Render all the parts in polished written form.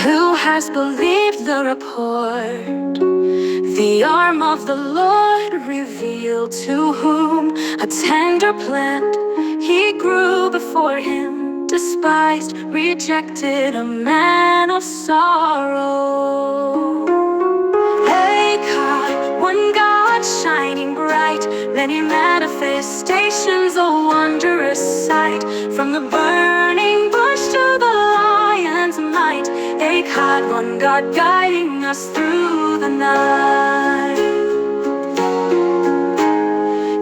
Who has believed the report? The arm of the Lord revealed, to whom a tender plant he grew before him, despised, rejected, a man of sorrow. Echad, one God shining bright, many manifestations, a wondrous sight. From the burning bush to the lion's might, Echad, one God guiding us through the night.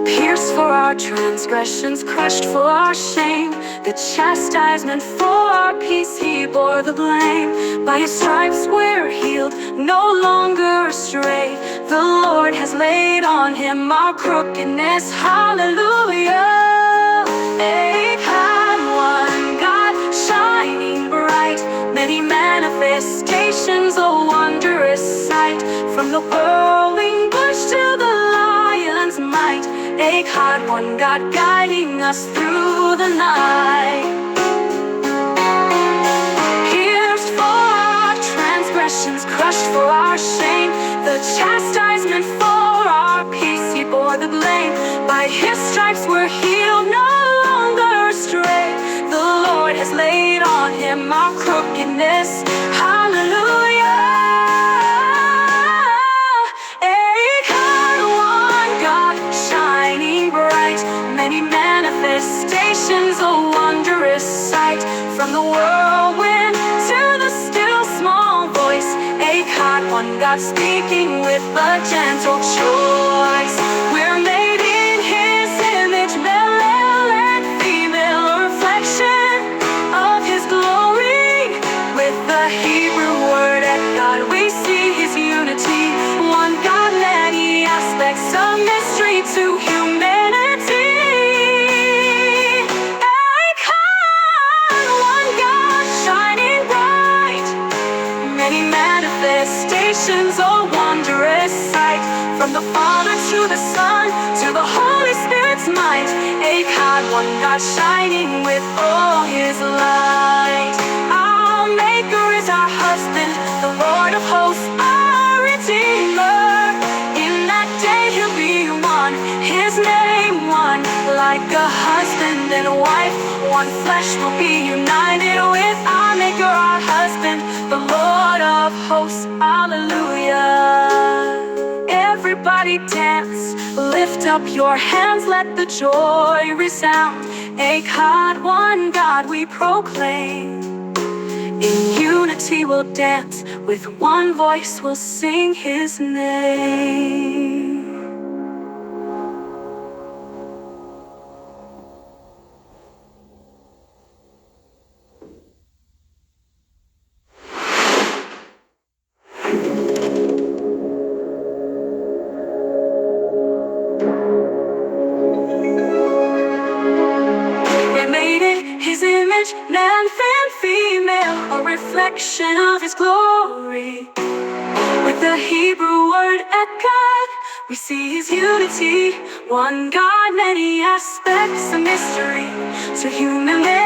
Pierced for our transgressions, crushed for our shame, the chastisement for our peace, he bore the blame. By his stripes we're healed, no longer astray. The Lord has laid on him our crookedness. Hallelujah. Echad, one God shining bright, many manifestations, a wondrous sight. From the whirling bush to the lion's might, Echad, one God guiding us through the night. Pierced for our transgressions, crushed for our shame, the chastisement for our peace, he bore the blame. By his stripes we're healed, no longer astray. The Lord has laid on him our crookedness. Hallelujah. Echad, one God shining bright, many manifestations, a wondrous sight. From the whirlwind to the still small voice, Echad, one God speaking with a gentle choice. We're made in his image, male and female, a reflection of his glory. With the Hebrew word Echad, we see his unity. One God, many aspects, a mystery to humanity. Echad, one God shining bright, many manifestations, a wondrous sight. From the Father to the Son to the Holy Spirit's might, Echad, one God shining with all his light. Our Maker is our husband, the Lord of hosts, our Redeemer. In that day he'll be one, his name one. Like a husband and a wife, one flesh will be united with our Maker, our husband, the Lord of hosts. Hallelujah. Everybody dance, lift up your hands, let the joy resound. Echad, one God we proclaim. In unity we'll dance, with one voice we'll sing his name. His image, man and female, a reflection of his glory. With the Hebrew word Echad, we see his unity. One God, many aspects, a mystery to humanity.